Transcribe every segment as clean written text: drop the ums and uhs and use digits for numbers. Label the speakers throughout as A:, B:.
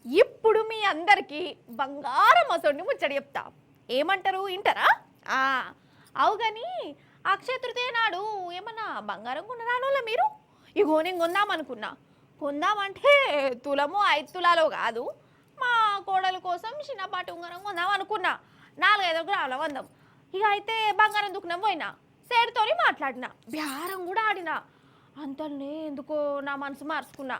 A: ఇప్పుడు మీ అందరికీ బంగారం అసొండి ముచ్చట చెప్తా. ఏమంటారు ఇంటరా? ఆ అవు కానీ అక్షయ తృతీయ నాడు ఏమన్నా బంగారం కొనరానోళ్ళ మీరు? ఇగో నేను కొందామనుకున్నా. కొందామంటే తులము 5 తులాలో కాదు, మా కోడల కోసం చిన్నపాటి ఉంగరం కొందాం అనుకున్నా. 4-5 గ్రాముల వందం. ఇక అయితే బంగారం దుకుణం పోయినా, సేడుతోని మాట్లాడినా, బేరం కూడా ఆడినా. అంతనే ఎందుకో నా మనసు మార్చుకున్నా.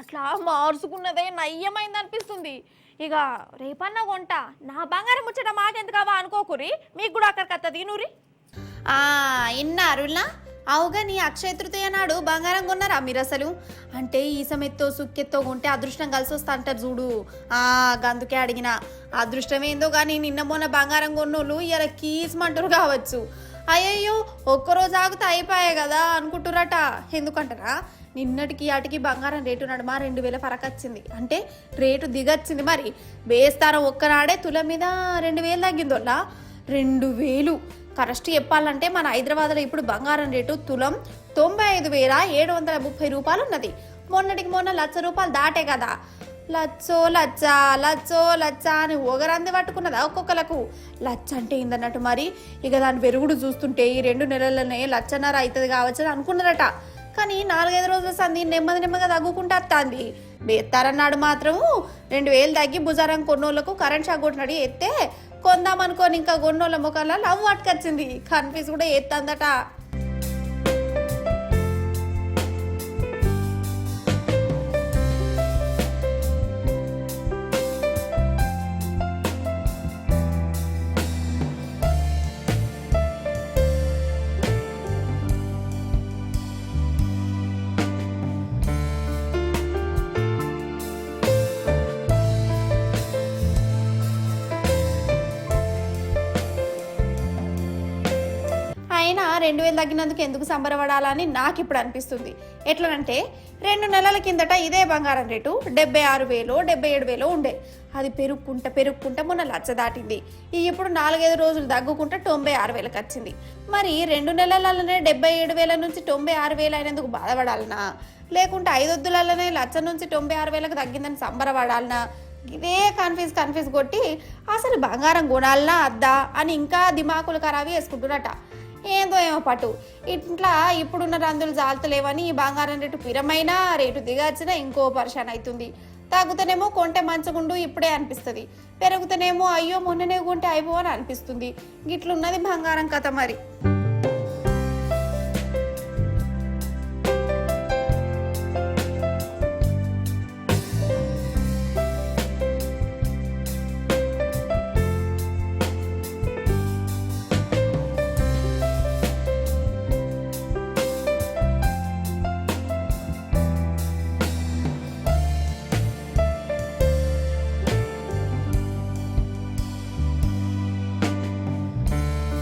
A: అట్లా మార్చుకున్నదే నయ్యమైంది అనిపిస్తుంది. ఇక రేపన్నా కొంట, నా బంగారం ముచ్చట మాకెందుకవా అనుకోకురి, మీకు కూడా అక్కడికి వస్తుంది నూరి.
B: ఇన్నారులా అవుగా నీ అక్షయ తృతీయ నాడు బంగారం కొన్నారా మీరు అసలు? అంటే ఈ సమయత్తో సుక్కెత్తో కొంటే అదృష్టం కలిసి వస్తా అంటారు చూడు. గందుకే అడిగిన. అదృష్టం ఏందో కానీ నిన్న మొన్న బంగారం కొన్నోళ్ళు ఇలా కీస్మంటారు కావచ్చు. అయ్యయ్యో ఒక్కరోజు ఆగితే అయిపోయాయి కదా అనుకుంటురట. ఎందుకంటారా, నిన్నటికి అటుకి బంగారం రేటు నడుమ 2000 ఫరక్ వచ్చింది. అంటే రేటు దిగొచ్చింది. మరి వేస్తారం ఒక్కనాడే తుల మీద 2000 తగ్గిందోళ్ళ. 2000 కరెక్ట్ చెప్పాలంటే మన హైదరాబాద్లో ఇప్పుడు బంగారం రేటు తులం 95,730 రూపాయలు ఉన్నది. మొన్నటికి మొన్న 1,00,000 రూపాయలు దాటే కదా. లచ్చో లచ్చ అని ఒగరంది పట్టుకున్నదా ఒక్కొక్కలకు. లచ్చ అంటే ఏందన్నట్టు మరి. ఇక దాని పెరుగుడు చూస్తుంటే ఈ 2 నెలలనే 1,50,000 అవుతుంది కావచ్చు అని అనుకున్నారట. కానీ 4-5 రోజుల సంది నెమ్మదిగా తగ్గుకుంటూ వస్తుంది. వేస్తారన్నాడు మాత్రం 2000 తగ్గి భుజారం కొన్నోళ్లకు కరెంట్ షాక్ కొట్టినట్టు ఎత్తే కొందామనుకోని ఇంకా కొన్నోళ్ళ ముఖాల్లో లవ్ పట్టుకొచ్చింది. కన్ఫ్యూజ్ కూడా ఎత్తందట. అయినా 2000 తగ్గినందుకు ఎందుకు సంబరపడాలని నాకు ఇప్పుడు అనిపిస్తుంది. ఎట్లనంటే 2 నెలల కిందట ఇదే బంగారం రేటు 76,000 77,000 ఉండే. అది పెరుగుకుంటా మొన్న 1,00,000 దాటింది. ఇప్పుడు 4-5 రోజులు తగ్గుకుంటా 96,000కి వచ్చింది. మరి 2 నెలలనే 77,000 నుంచి 96,000 అయినందుకు బాధపడాలనా, లేకుంటే 5 వద్దులనే 1,00,000 నుంచి 96,000కి తగ్గిందని సంబరపడాలనా? ఇదే కన్ఫ్యూజ్ కొట్టి అసలు బంగారం కొనాలనా అద్దా అని ఇంకా దిమాకులు ఖరాబీ వేసుకుంటున్నట. ఏందో ఏమో పట్టు. ఇట్లా ఇప్పుడున్న రందులు జాలతలేవని ఈ బంగారం రేటు పిరమైనా రేటు దిగచ్చినా ఇంకో పరిశాన్ అవుతుంది. తగ్గుతనేమో కొంటే మంచగుండు ఇప్పుడే అనిపిస్తుంది. పెరుగుతనేమో అయ్యో మొన్ననే కొంటే అయిపోవని అనిపిస్తుంది. గిట్లున్నది బంగారం కథ మరి.